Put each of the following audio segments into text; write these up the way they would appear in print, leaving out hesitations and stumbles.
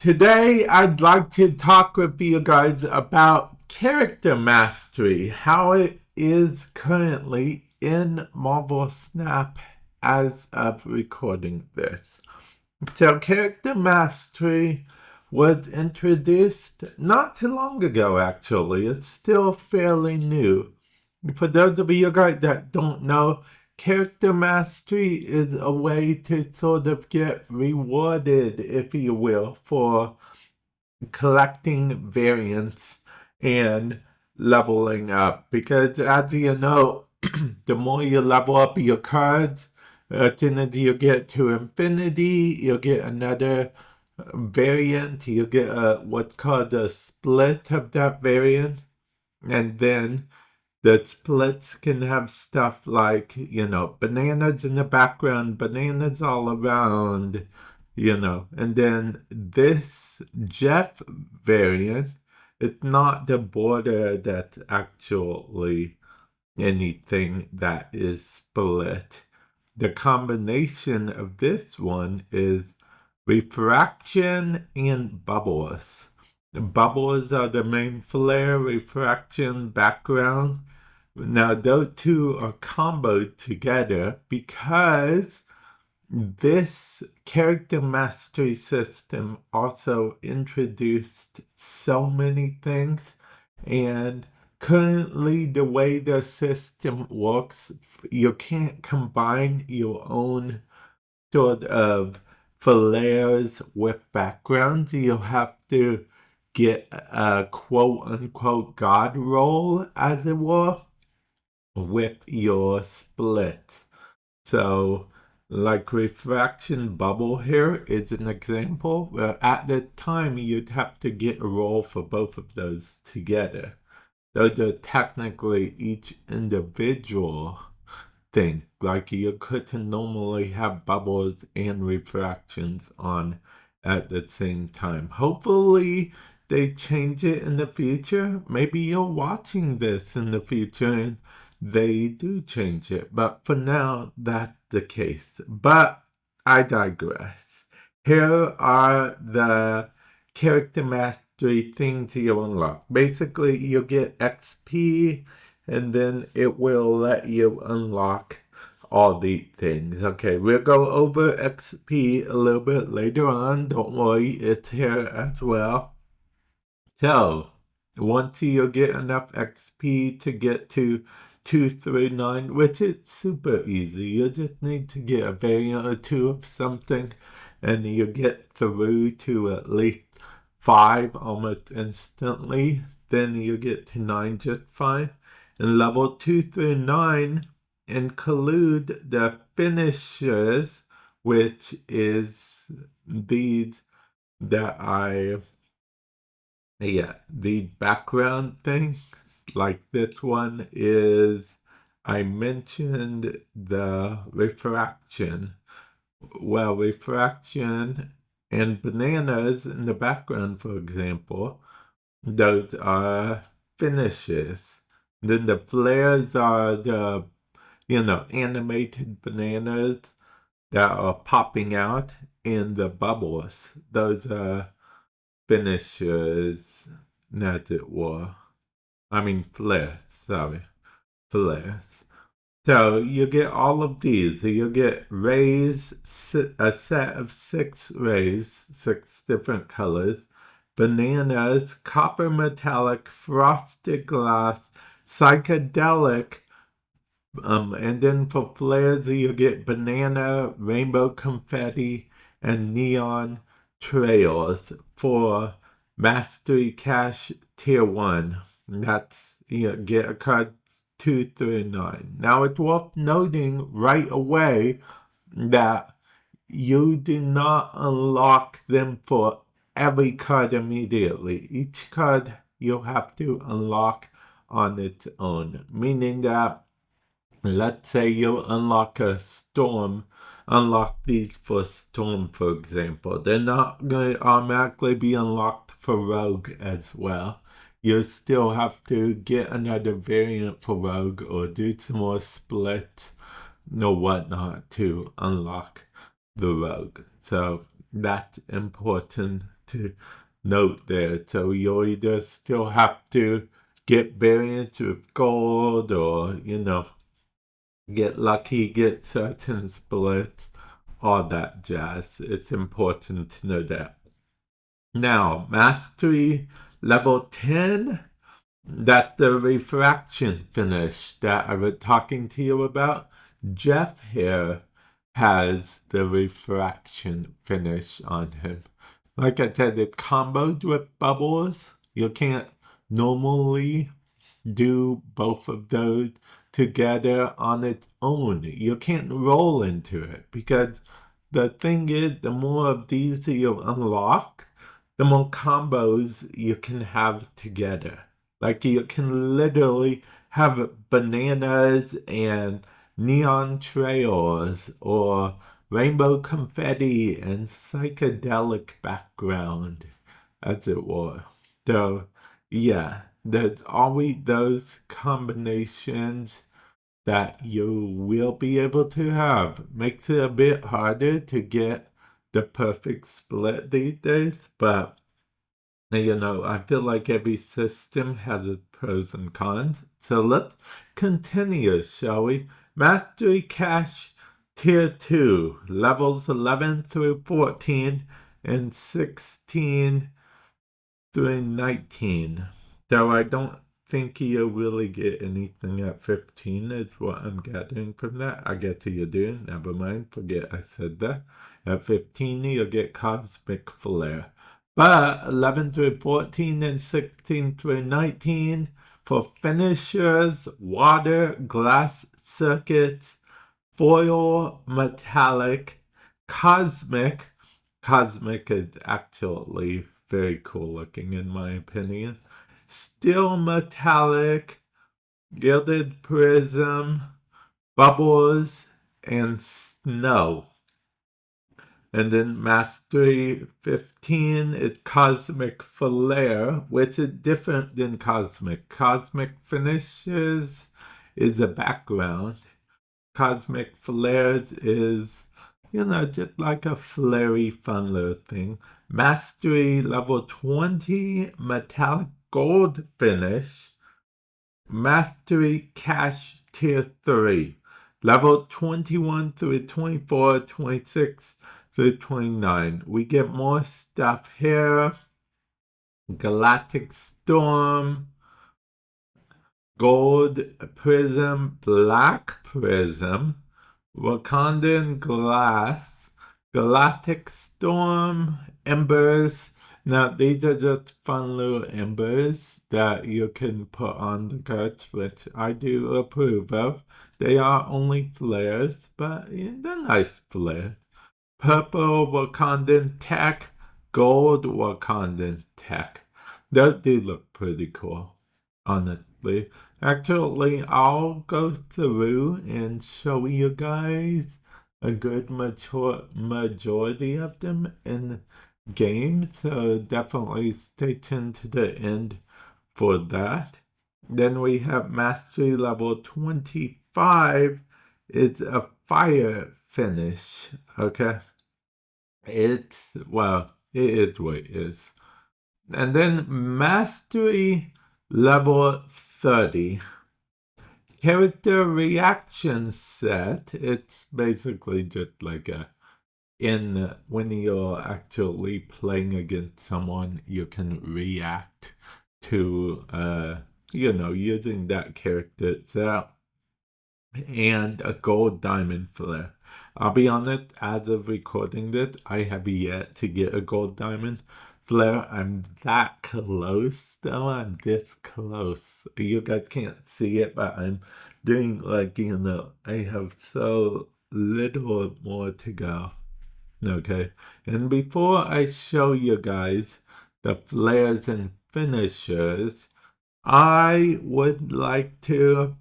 Today, I'd like to talk with you guys about character mastery, how it is currently in Marvel Snap as of recording this. So, character mastery was introduced not too long ago, actually. It's still fairly new. For those of you guys that don't know, character mastery is a way to sort of get rewarded, if you will, for collecting variants and leveling up. Because as you know, the more you level up your cards, as soon as you get to infinity, you'll get another variant. You'll get what's called a split of that variant. And then the splits can have stuff like, bananas in the background, bananas all around, And then this Jeff variant, it's not the border that's actually anything that is split. The combination of this one is refraction and bubbles. The bubbles are the main flare, refraction, background. Now, those two are comboed together because this character mastery system also introduced so many things, and currently the way the system works, you can't combine your own sort of flares with backgrounds. You'll have to get a quote-unquote god roll, as it were, with your split. So, like refraction bubble here is an example where at the time you'd have to get a roll for both of those together. Those are technically each individual thing. Like you couldn't normally have bubbles and refractions on at the same time. Hopefully they change it in the future. Maybe you're watching this in the future and they do change it. But for now, that's the case. But I digress. Here are the character mastery things you unlock. Basically, you get XP and then it will let you unlock all the things. Okay, we'll go over XP a little bit later on. Don't worry, it's here as well. So, once you get enough XP to get to 239, which is super easy, you just need to get a variant or two of something, and you get through to at least 5 almost instantly. Then you get to 9 just fine. And level 2 through 9 include the finishers, which is these that the background things. Like this one is, I mentioned the refraction. Well, refraction and bananas in the background, for example, those are finishes. Then the flares are the, animated bananas that are popping out, and the bubbles. Those are finishers, as it were. I mean, flares, sorry. Flares. So you get all of these. You get rays, a set of 6 rays, 6 different colors. Bananas, copper metallic, frosted glass, psychedelic, and then for flares you get banana, rainbow confetti, and neon trails for Mastery Cash Tier 1. That's, get a card 2 through 9. Now it's worth noting right away that you do not unlock them for every card immediately. Each card you'll have to unlock on its own, meaning that let's say you unlock these for Storm, for example. They're not going to automatically be unlocked for Rogue as well. You still have to get another variant for Rogue or do some more splits or whatnot to unlock the Rogue. So that's important to note there. So you'll either still have to get variants with gold or, get lucky, get certain splits, all that jazz. It's important to know that. Now, mastery level 10, that the refraction finish that I was talking to you about. Jeff here has the refraction finish on him. Like I said, it comboed with bubbles. You can't normally do both of those together on its own. You can't roll into it because the thing is, the more of these you unlock, the more combos you can have together. Like you can literally have bananas and neon trails or rainbow confetti and psychedelic background, as it were. So, yeah, there's always those combinations that you will be able to have. Makes it a bit harder to get the perfect split these days, but I feel like every system has its pros and cons. So let's continue, shall we? Mastery Cache Tier 2, levels 11 through 14 and 16 through 19. Though I don't think you'll really get anything at 15 is what I'm gathering from that. I get you do. Never mind. Forget I said that. At 15, you'll get Cosmic Flare. But 11 through 14 and 16 through 19 for finishers, water, glass circuits, foil, metallic, cosmic. Cosmic is actually very cool looking in my opinion. Steel metallic, gilded prism, bubbles, and snow. And then Mastery 15 is Cosmic Flare, which is different than Cosmic. Cosmic Finishes is a background. Cosmic Flares is, just like a flary, fun little thing. Mastery level 20, Metallic Gold Finish. Mastery Cache Tier 3. Level 21 through 24, 26 through 29. We get more stuff here. Galactic Storm. Gold Prism, Black Prism, Wakandan Glass, Galactic Storm, Embers. Now, these are just fun little embers that you can put on the cards, which I do approve of. They are only flares, but they're nice flares. Purple Wakandan Tech, Gold Wakandan Tech. Those do look pretty cool, honestly. Actually, I'll go through and show you guys a good majority of them in game, so definitely stay tuned to the end for that. Then we have Mastery level 25. It's a fire finish, okay? It is what it is. And then Mastery level 30. Character reaction set. It's basically just like when you're actually playing against someone, you can react to, using that character set. And a gold diamond flare. I'll be honest, as of recording this, I have yet to get a gold diamond flare. I'm that close, though. I'm this close. You guys can't see it, but I'm doing I have so little more to go. Okay, and before I show you guys the flares and finishers, I would like to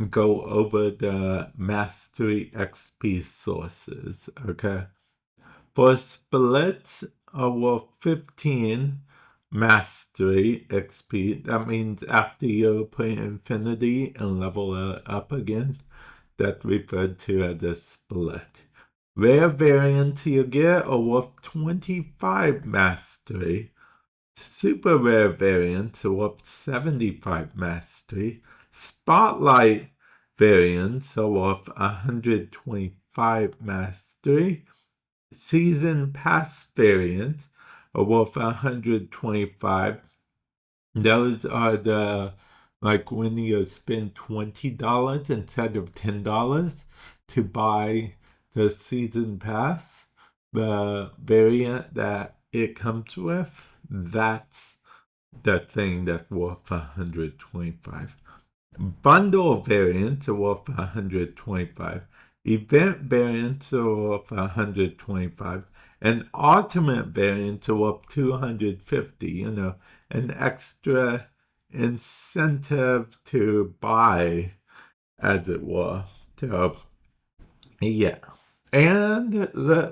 go over the Mastery XP sources, okay? For splits over 15 Mastery XP, that means after you put Infinity and level it up again, that's referred to as a split. Rare variants you get are worth 25 mastery. Super rare variants are worth 75 mastery. Spotlight variants are worth 125 mastery. Season Pass variants are worth 125. Those are the, like when you spend $20 instead of $10 to buy the season pass, the variant that it comes with, that's the thing that's worth 125. Bundle variants are worth 125. Event variants are worth 125. And ultimate variants are worth 250. An extra incentive to buy, as it were. So, yeah. And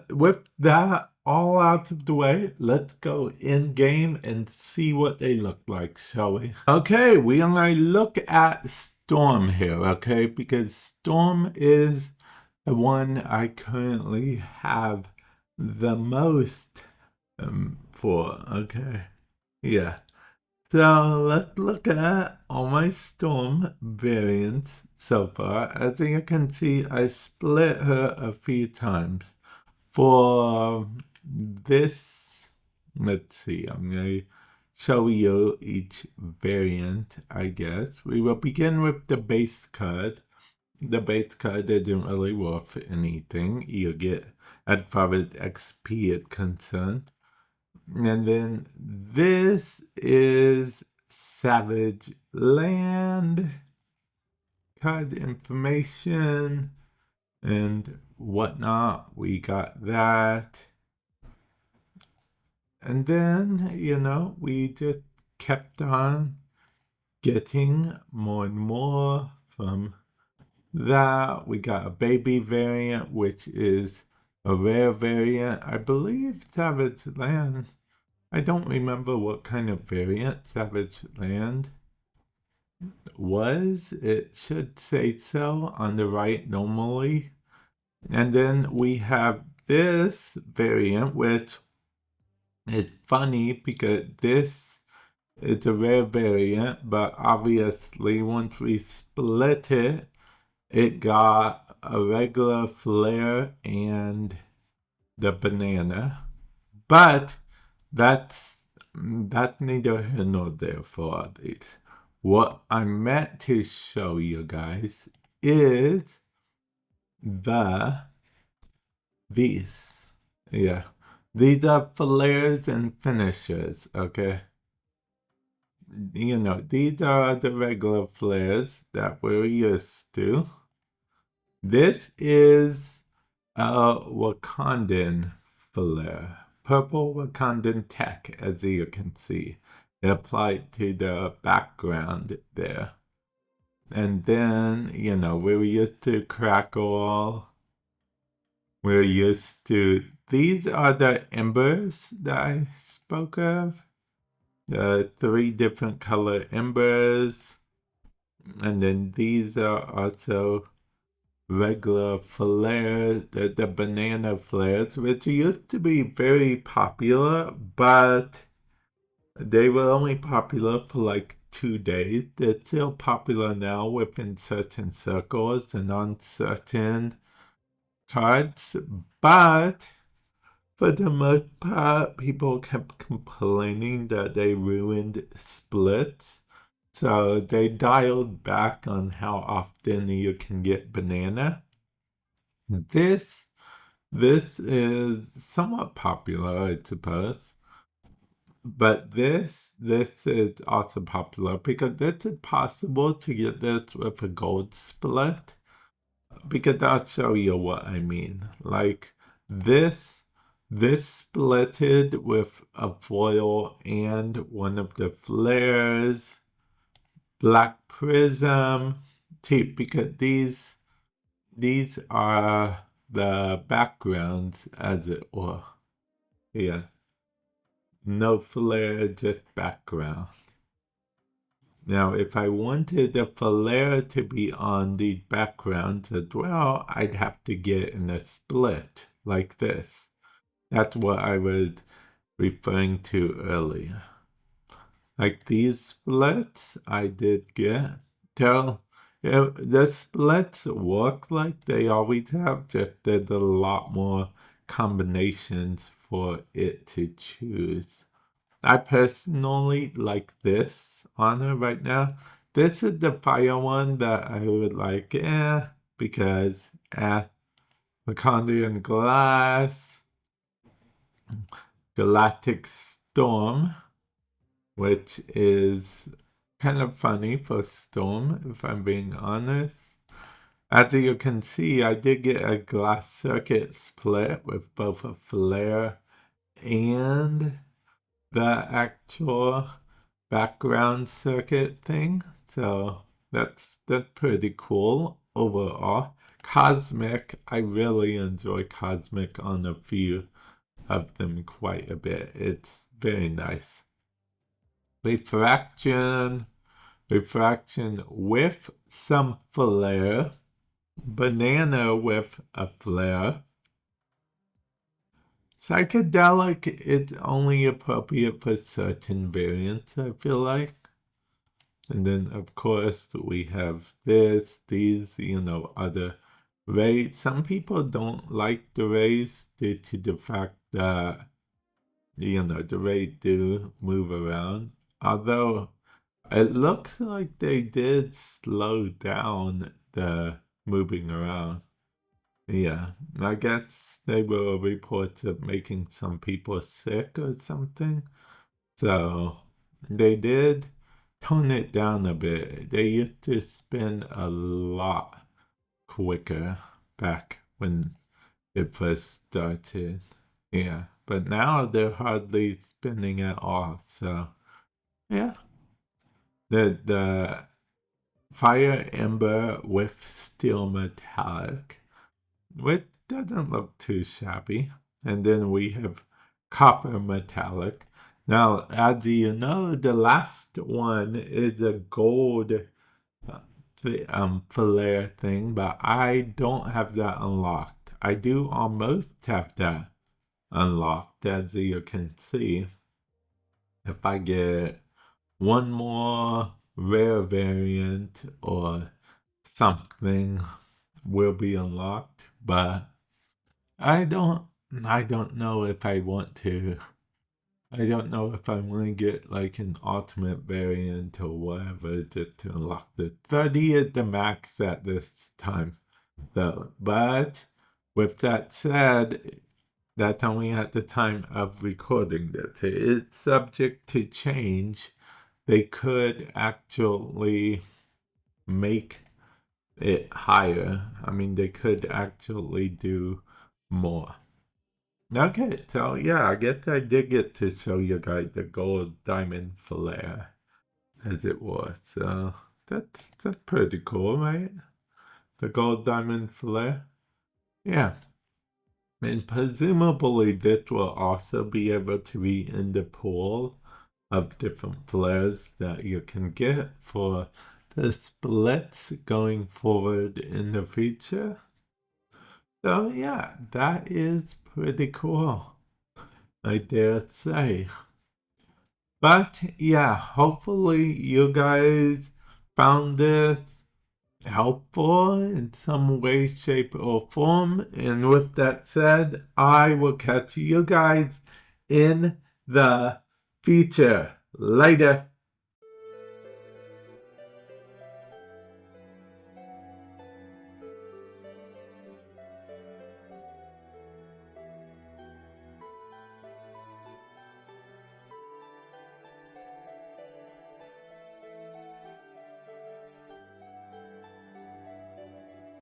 with that all out of the way, let's go in game and see what they look like, shall we? Okay, we are going to look at Storm here, okay? Because Storm is the one I currently have the most for, okay? Yeah. So let's look at all my Storm variants so far. As you can see, I split her a few times. For this, let's see, I'm going to show you each variant, I guess. We will begin with the base card. The base card isn't really worth anything. You get, as far as XP is concerned. And then this is Savage Land, card information, and whatnot. We got that. And then, we just kept on getting more and more from that. We got a baby variant, which is a rare variant. I believe Savage Land. I don't remember what kind of variant Savage Land was. It should say so on the right normally. And then we have this variant, which is funny because this is a rare variant, but obviously once we split it, it got a regular flare and the banana. But that's neither here nor there for these. What I meant to show you guys is these. Yeah. These are flares and finishers, okay? These are the regular flares that we're used to. This is a Wakandan flare. Purple Wakandan tech, as you can see. It applied to the background there. And then, we're used to Crackle. We're used to, these are the embers that I spoke of. The 3 different color embers. And then these are also regular flares, the banana flares, which used to be very popular, but they were only popular for like 2 days. They're still popular now within certain circles and on certain cards, but for the most part, people kept complaining that they ruined splits. So they dialed back on how often you can get banana. This is somewhat popular, I suppose. But this is also popular because it's possible to get this with a gold split. Because I'll show you what I mean. Like this splitted with a foil and one of the flares. Black prism tape, because these are the backgrounds, as it were. Yeah. No flare, just background. Now, if I wanted the flare to be on the backgrounds as well, I'd have to get in a split. like this. That's what I was referring to earlier. Like these splits I did get. The splits work like they always have, just there's a lot more combinations for it to choose. I personally like this on her right now. This is the fire one that I would like, because, Wakandian Glass, Galactic Storm, which is kind of funny for Storm, if I'm being honest. As you can see, I did get a glass circuit split with both a flare and the actual background circuit thing. So that's pretty cool overall. Cosmic, I really enjoy Cosmic on a few of them quite a bit. It's very nice. Refraction with some flare. Banana with a flare. Psychedelic, it's only appropriate for certain variants, I feel like. And then, of course, we have these, other rays. Some people don't like the rays due to the fact that, the rays do move around. Although, it looks like they did slow down the moving around. Yeah, I guess they were reports of making some people sick or something. So they did tone it down a bit. They used to spin a lot quicker back when it first started. Yeah, but now they're hardly spinning at all. So yeah, the fire ember with steel metallic, which doesn't look too shabby. And then we have copper metallic. Now, as you know, the last one is a gold flare thing, but I don't have that unlocked. I do almost have that unlocked, as you can see. If I get one more rare variant or something will be unlocked, but I don't know if I want to. I don't know if I want to get like an ultimate variant or whatever just to unlock the 30 is the max at this time though. But with that said, that's only at the time of recording this. It's subject to change. They could actually make it higher. I mean, they could actually do more. Okay, so yeah, I guess I did get to show you guys the gold diamond flare as it was. So that's pretty cool, right? The gold diamond flare. Yeah. And presumably this will also be able to be in the pool of different flares that you can get for the splits going forward in the future. So yeah, that is pretty cool, I dare say. But yeah, hopefully you guys found this helpful in some way, shape, or form. And with that said, I will catch you guys in the future. Later.